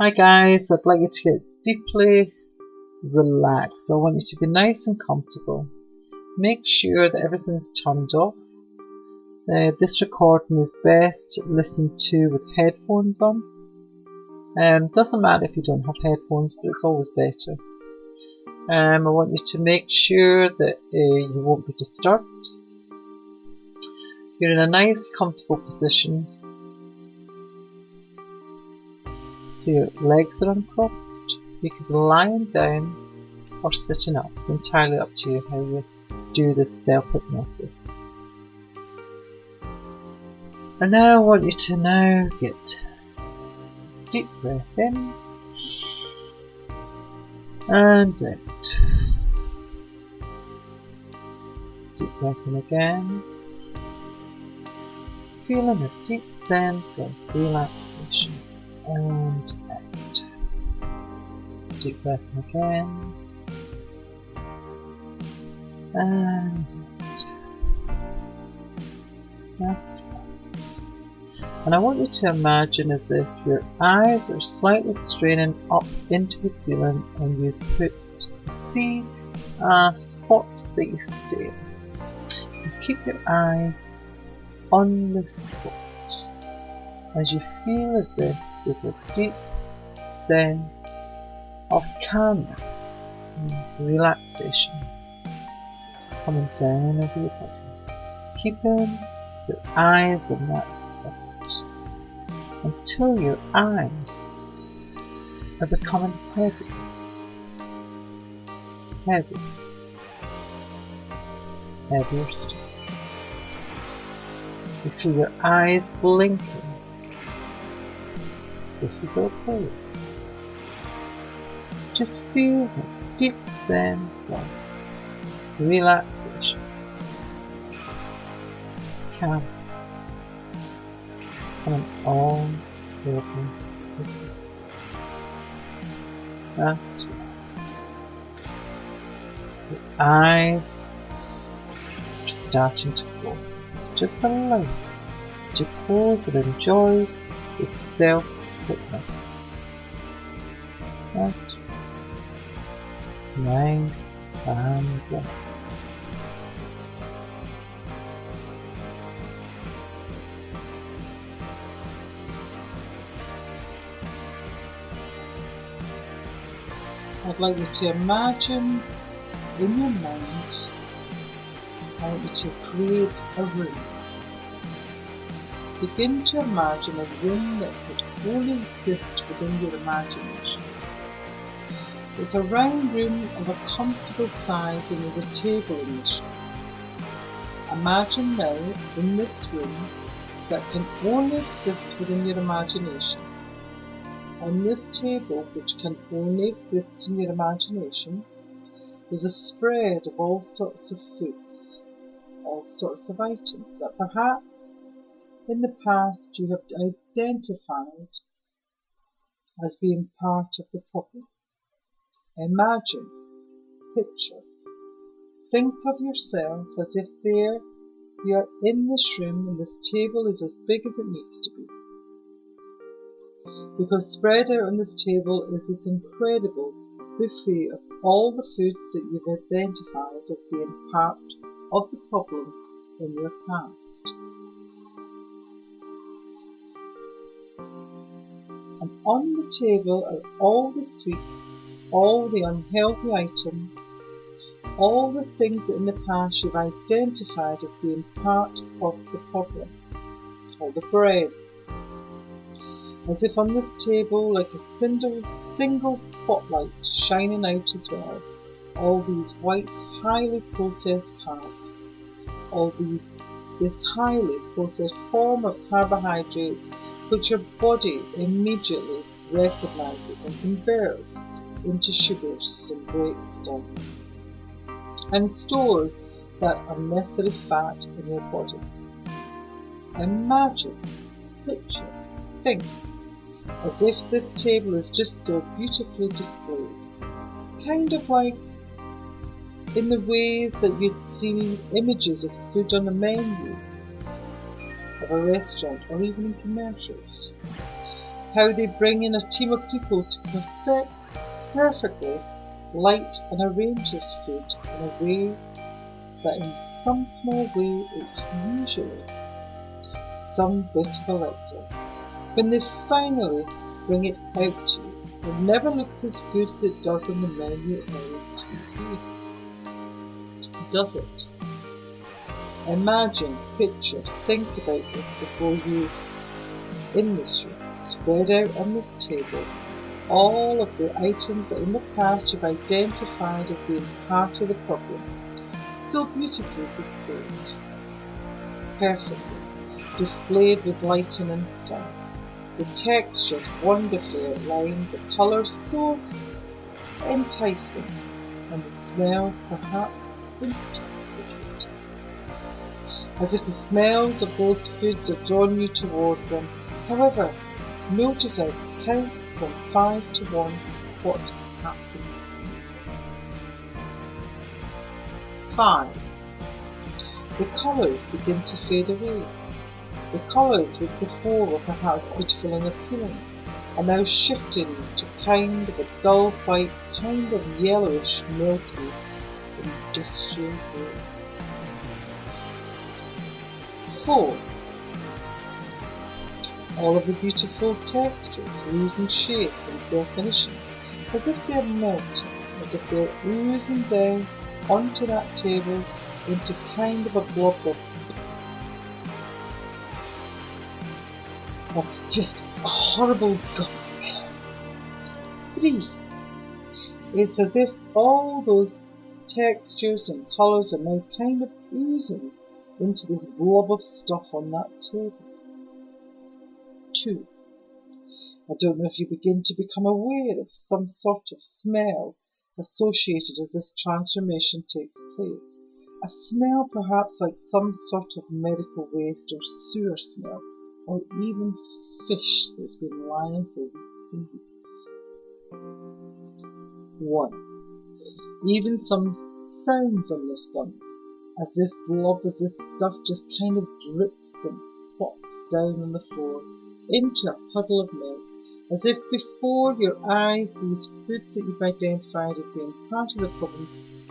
Hi guys, I'd like you to get deeply relaxed. So I want you to be nice and comfortable. Make sure that everything's turned off. This recording is best listened to with headphones on. Doesn't matter if you don't have headphones, but it's always better. I want you to make sure that you won't be disturbed. You're in a nice comfortable position. So your legs are uncrossed. You could be lying down or sitting up. It's entirely up to you how you do this self-hypnosis. And now I want you to get a deep breath in and out. Deep breath in again. Feeling a deep sense of relaxation. And out. Deep breath in again. And out. That's right. And I want you to imagine as if your eyes are slightly straining up into the ceiling and you see a spot that you stare. You keep your eyes on the spot as you feel as if there's a deep sense of calmness and relaxation coming down over your body, keeping your eyes on that spot until your eyes are becoming heavy, heavier still. You feel your eyes blinking. This is okay. Just feel a deep sense of relaxation, calmness coming all over you. That's right. Your eyes are starting to close. Just allow you to close and enjoy the self-hypnosis. That's right. Nice and relaxed. I'd like you to imagine in your mind, I want you to create a room. Begin to imagine a room that could only exist within your imagination. It's a round room of a comfortable size and there's a table in this room. Imagine now in this room that can only exist within your imagination. On this table, which can only exist in your imagination, is a spread of all sorts of foods, all sorts of items that perhaps in the past you have identified as being part of the problem. Imagine, picture, think of yourself as if there you are in this room and this table is as big as it needs to be. Because spread out on this table is this incredible buffet of all the foods that you've identified as being part of the problem in your past. And on the table are all the sweets, all the unhealthy items, all the things that in the past you've identified as being part of the problem, all the bread. As if on this table, like a single spotlight shining out as well, all these white, highly processed carbs, all this highly processed form of carbohydrates which your body immediately recognizes and converts into sugars and breaks down, and stores that unnecessary fat in your body. Imagine, picture, think, as if this table is just so beautifully displayed, kind of like in the ways that you'd see images of food on a menu of a restaurant or even in commercials. how they bring in a team of people to perfectly light and arrange this food in a way that in some small way it's usually some bit of a letdown. When they finally bring it out to you, it never looks as good as it does on the menu or TV, does it? Imagine, picture, think about this before you, in this room, spread out on this table, all of the items that in the past you've identified as being part of the problem, so beautifully displayed, perfectly displayed with lighting and style, the textures wonderfully outlined, the colours so enticing, and the smells perhaps intoxicating, as if the smells of those foods have drawn you toward them. However, notice I count from 5 to 1 what happens. 5. The colours begin to fade away. The colours which before were perhaps beautiful and appealing are now shifting to kind of a dull white, kind of yellowish, milky, industrial grey. 4. All of the beautiful textures losing shape and definition, as if they are melting, as if they are oozing down onto that table into kind of a blob of just horrible gunk. 3. It's as if all those textures and colours are now kind of oozing into this blob of stuff on that table. 2. I don't know if you begin to become aware of some sort of smell associated as this transformation takes place. A smell perhaps like some sort of medical waste or sewer smell, or even fish that's been lying for weeks and weeks. 1. Even some sounds on this gunk, as this blob, as this stuff just kind of drips and pops down on the floor into a puddle of milk, as if before your eyes these foods that you've identified as being part of the problem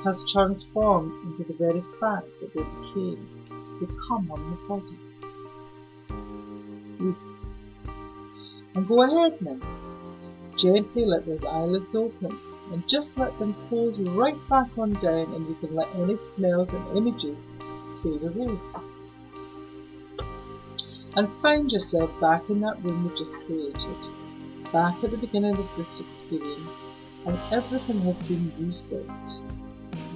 has transformed into the very fact that they come on the body. And go ahead now. Gently let those eyelids open and just let them close right back on down, and you can let any smells and images fade away. And find yourself back in that room you just created, back at the beginning of this experience, and everything has been reset.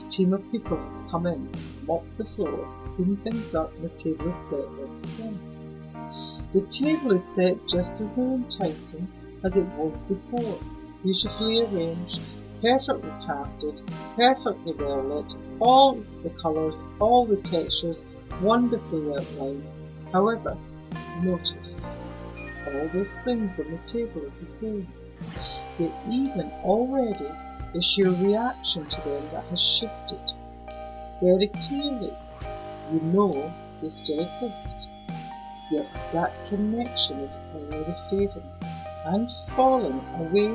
A team of people has come in, mopped the floor, cleaned things up, and the table is set once again. The table is set just as enticing as it was before, beautifully arranged, perfectly crafted, perfectly well lit, all the colours, all the textures, wonderfully outlined. However, notice, all those things on the table are the same. Yet even already the sheer reaction to them that has shifted. Very clearly, you know they still exist. Yet that connection is already fading and falling away.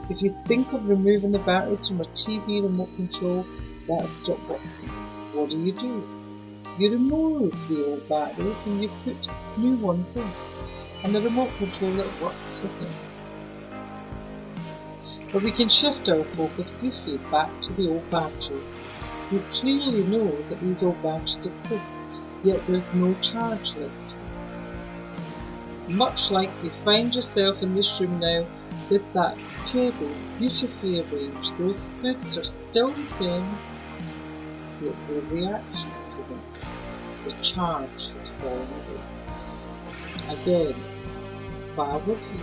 If you think of removing the batteries from a TV remote control that has stopped working, what do? You remove the old batteries and you put new ones in, and the remote control that works again. But we can shift our focus briefly back to the old batteries. You clearly know that these old batteries exist, yet there's no charge left. Much like you find yourself in this room now with that table beautifully arranged, those foods are still the same, yet the reaction to them, the charge has fallen away. Again, 5 of you.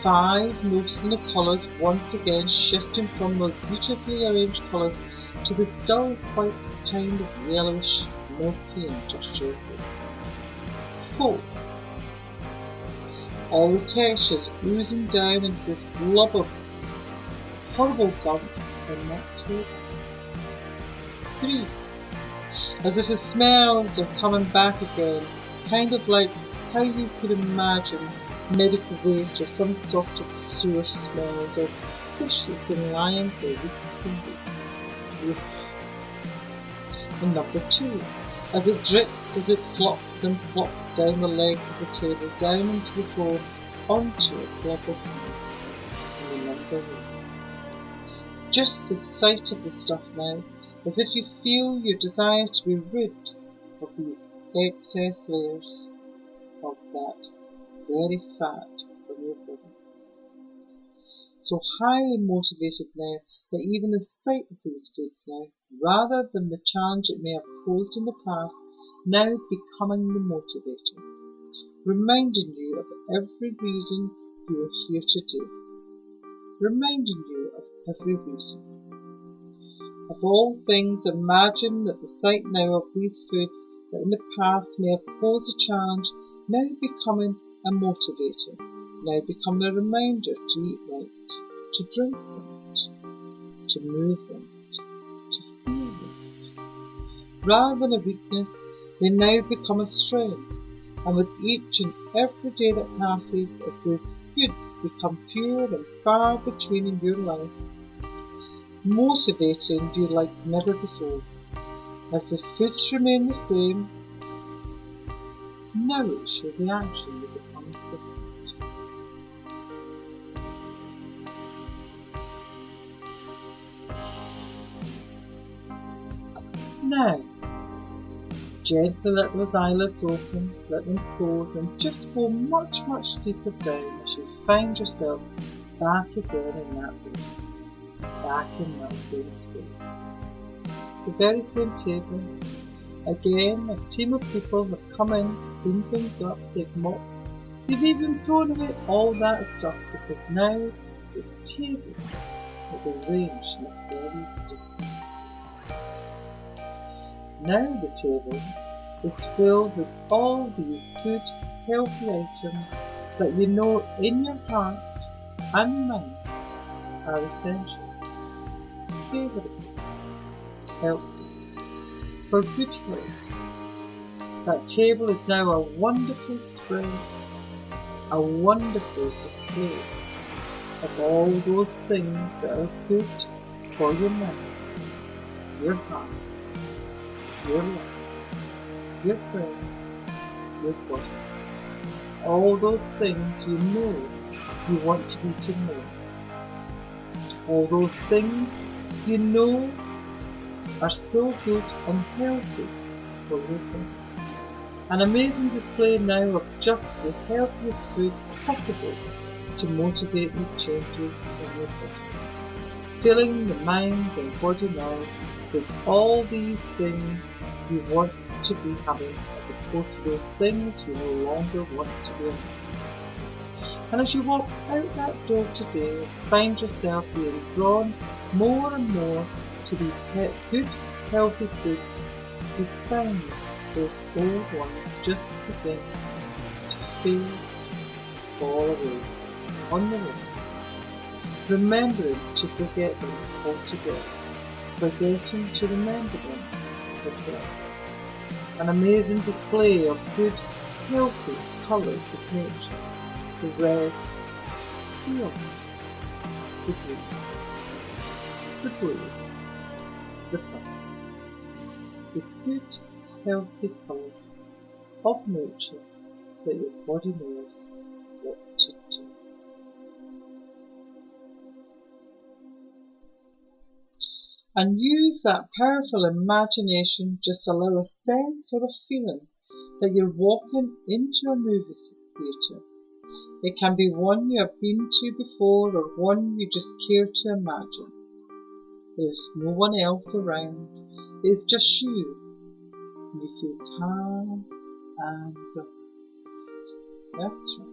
5, noticing the colours once again shifting from those beautifully arranged colours to the dull white kind of yellowish, milky industrial grey. 4. All the textures oozing down into this blob of horrible gunk in that table. 3. As if the smells are coming back again, kind of like how you could imagine medical waste or some sort of sewer smells or fish that's been lying for weeks and weeks. And number 2, as it drips, as it flops and flops down the legs of the table, down into the floor, onto a blob of food. And number 1. Just the sight of the stuff now, as if you feel your desire to be rid of these excess layers of that very fat from your body. So highly motivated now that even the sight of these foods now, rather than the challenge it may have posed in the past, now becoming the motivator, reminding you of every reason you are here today, reminding you of every reason. Of all things, imagine that the sight now of these foods that in the past may have posed a challenge, now becoming a motivator, now becoming a reminder to eat right, to drink right, to move right, to feel right. Rather than a weakness, they now become a strength, and with each and every day that passes, as these foods become fewer and far between in your life, motivating you like never before. As the foods remain the same, nourish your reaction will become different. Now, gently let those eyelids open, let them close, and just go much, much deeper down as you find yourself back again in that room, back in that same space. The very same table. Again, a team of people have come in, cleaned things up, they've mopped, they've even thrown away all that stuff because now the table is arranged in a very different way. Now the table is filled with all these good, healthy items that you know in your heart and mind are essential, favourable, helpful, for good health. That table is now a wonderful spread, a wonderful display of all those things that are good for your mind, your heart, your life, your friends, your body. All those things you know you want to be to more. All those things you know are so good and healthy for your body. An amazing display now of just the healthiest foods possible to motivate the changes in your body. Filling the mind and body now with all these things you want to be having as opposed to those things you no longer want to be having. And as you walk out that door today, find yourself being drawn more and more to these good, healthy foods, you find those old ones just begin to fade, fall away on the way, remembering to forget them altogether, forgetting to remember them as well. An amazing display of good, healthy colours of nature, the red, the orange, the green, the blues, the purples, the good, healthy colours of nature that your body knows what to do. And use that powerful imagination, just allow a sense or a feeling that you're walking into a movie theatre. It can be one you have been to before or one you just care to imagine. There's no one else around, it's just you. You feel calm and relaxed. That's right.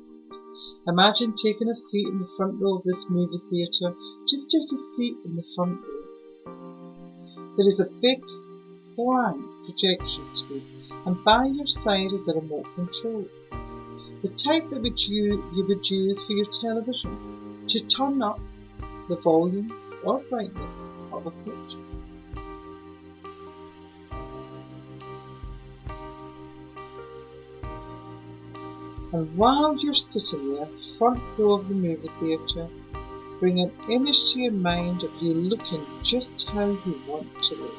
Imagine taking a seat in the front row of this movie theatre. Just take a seat in the front row. There is a big blank projection screen, and by your side is a remote control. The type that you would use for your television to turn up the volume or brightness of a picture. And while you're sitting there, front row of the movie theatre, bring an image to your mind of you looking just how you want to look.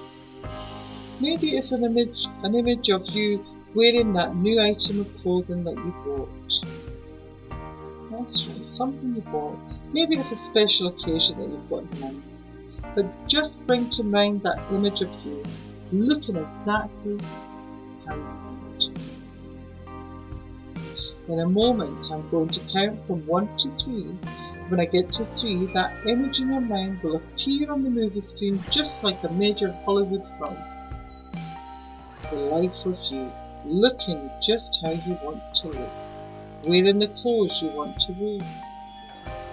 Maybe it's an image of you wearing that new item of clothing that you bought. That's right, something you bought. Maybe it's a special occasion that you've got in mind. But just bring to mind that image of you looking exactly how you want to. In a moment, I'm going to count from 1 to 3. When I get to 3, that image in your mind will appear on the movie screen just like a major Hollywood film. The life of you, looking just how you want to look, wearing the clothes you want to wear,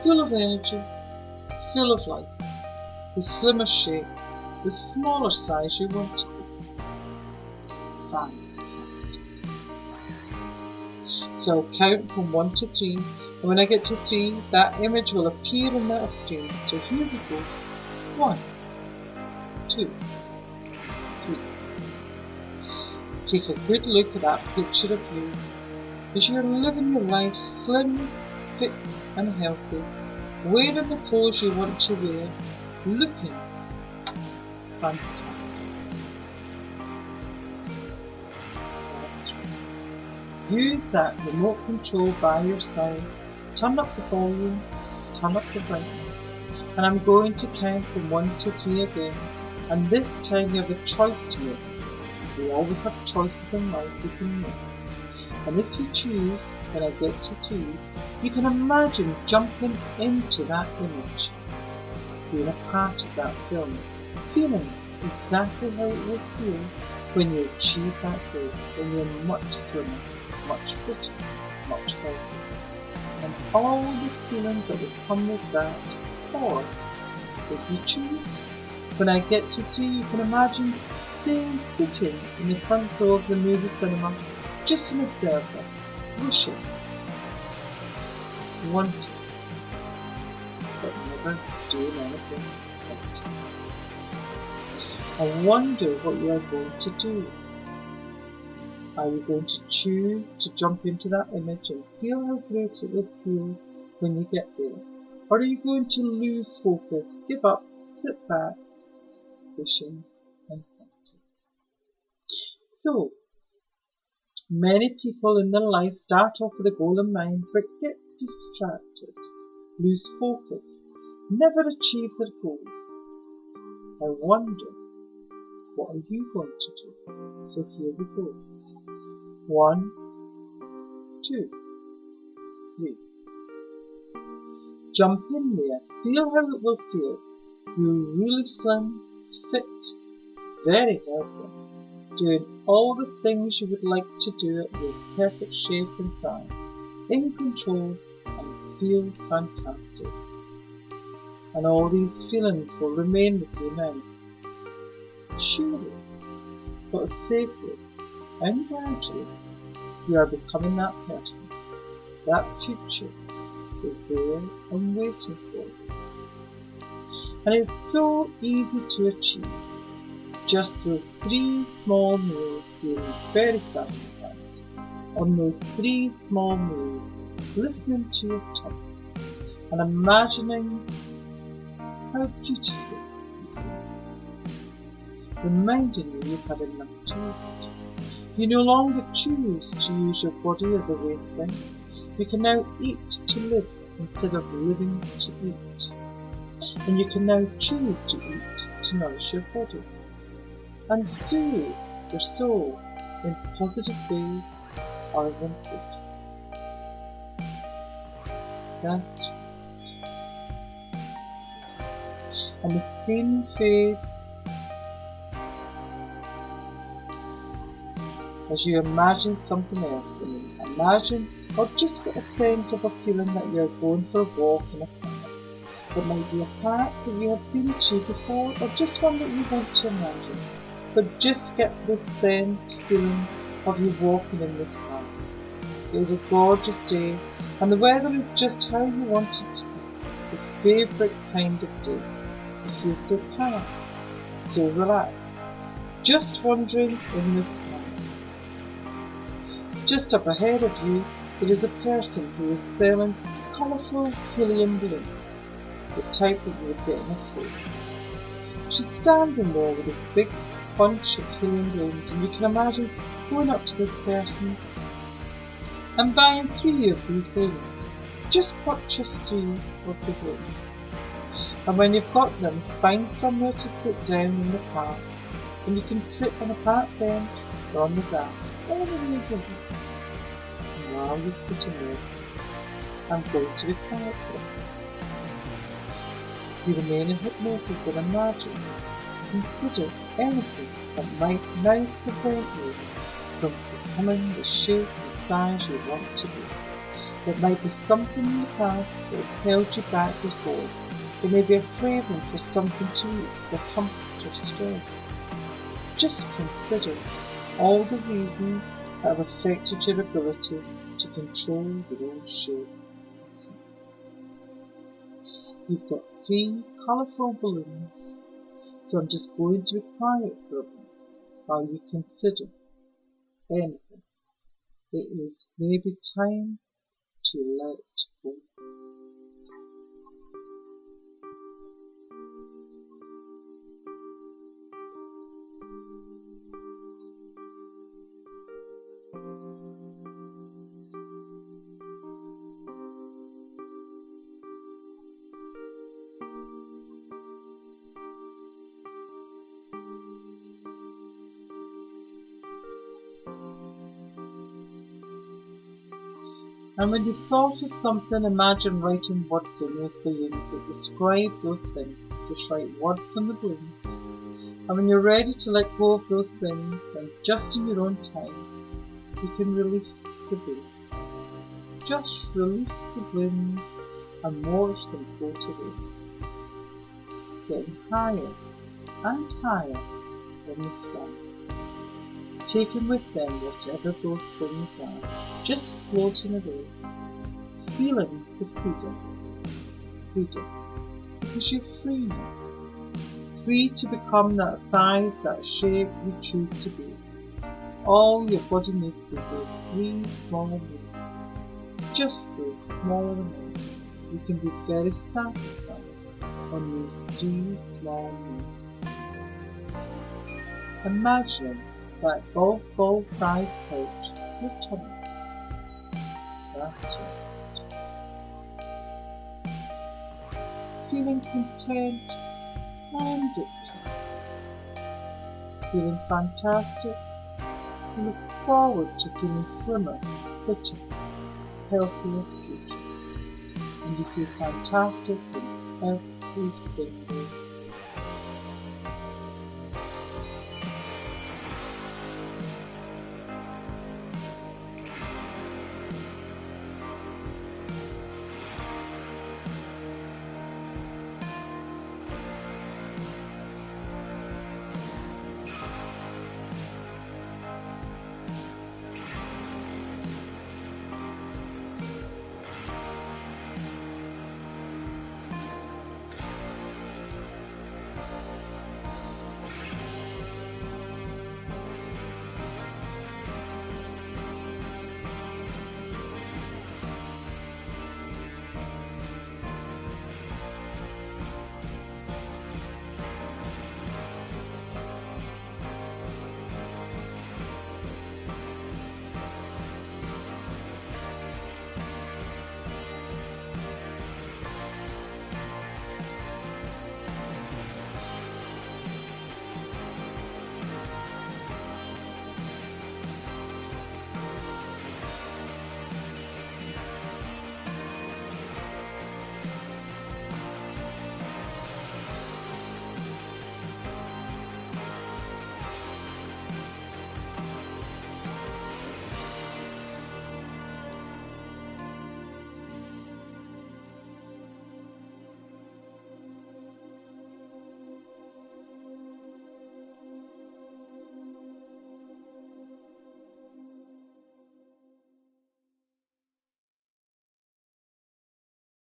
full of energy, full of life, the slimmer shape, the smaller size you want to be. Fantastic. So I'll count from 1 to 3, and when I get to 3, that image will appear on that screen. So here we go. 1, 2, 3. Take a good look at that picture of you as you're living your life slim, fit and healthy, wearing the clothes you want to wear, looking fantastic. That's right. Use that remote control by your side. Turn up the volume, turn up the brightness, and I'm going to count from 1 to 3 again, and this time you have a choice to make. We always have choices in life we can make. And if you choose, when I get to 3, you can imagine jumping into that image, being a part of that film, feeling exactly how it will feel when you achieve that goal, when you're much slimmer, much fitter, much healthier, and all the feelings that will come with that. Or, if you choose, when I get to 3, you can imagine sitting in the front row of the movie cinema, just an observer, wishing, wanting, but never doing anything. I wonder what you are going to do. Are you going to choose to jump into that image and feel how great it will feel when you get there? Or are you going to lose focus, give up, sit back, wishing and thinking? So, many people in their life start off with a goal in mind but get distracted, lose focus, never achieve their goals. I wonder, what are you going to do? So here we go. 1, 2, 3. Jump in there, feel how it will feel. You're really slim, fit, very healthy, doing all the things you would like to do at your perfect shape and size, in control, and feel fantastic. And all these feelings will remain with you now. Surely, but safely and gradually, you are becoming that person. That future is there and waiting for you. And it's so easy to achieve. Just those 3 small meals, feeling very satisfied. On those 3 small meals, listening to your tongue and imagining how beautiful you feel. Reminding you you've had enough to eat. You no longer choose to use your body as a waste bin. You can now eat to live instead of living to eat. And you can now choose to eat to nourish your body and soothe your soul in positive ways other than food. That's right. And the same phase as you imagine something else. Imagine or just get a sense of a feeling that you're going for a walk in a park. It might be a park that you have been to before or just one that you want to imagine. But just get this sense, feeling of you walking in this park. It is a gorgeous day and the weather is just how you want it to be. Your favourite kind of day. You feel so calm, so relaxed, just wandering in this park. Just up ahead of you, There is a person who is selling colourful helium balloons, the type that you would get in a film. She's standing there with this big bunch of helium balloons, and you can imagine going up to this person and buying 3 of these balloons. Just purchase 3 of the balloons. And when you've got them, find somewhere to sit down in the park, and you can sit on a park bench or on the grass, anywhere you want. And while you're sitting there, I'm going to be quiet for you. You remain in hypnosis and imagine, consider anything that might now prevent you from becoming the shape and size you want to be. There might be something in the past that has held you back before. There may be a craving for something to eat, for comfort or stress. Just consider all the reasons that have affected your ability to control your own shape. You've got 3 colourful balloons, so I'm just going to be quiet for a moment while you consider anything. It is maybe time to let go. And when you've thought of something, imagine writing words on those balloons that describe those things. Just write words on the balloons. And when you're ready to let go of those things, and just in your own time, you can release the balloons. Just release the balloons and watch them float away, getting higher and higher in the sky, taking with them whatever those things are, just floating away, feeling the freedom, because you're free now, free to become that size, that shape you choose to be. All your body needs is those 3 small amounts, just those small amounts. You can be very satisfied on these 3 small amounts. Imagine that golf ball sized pouch your tummy. That's right. Feeling content and at peace. Feeling fantastic. You look forward to feeling slimmer, fitter, healthier future. And you feel fantastic in every single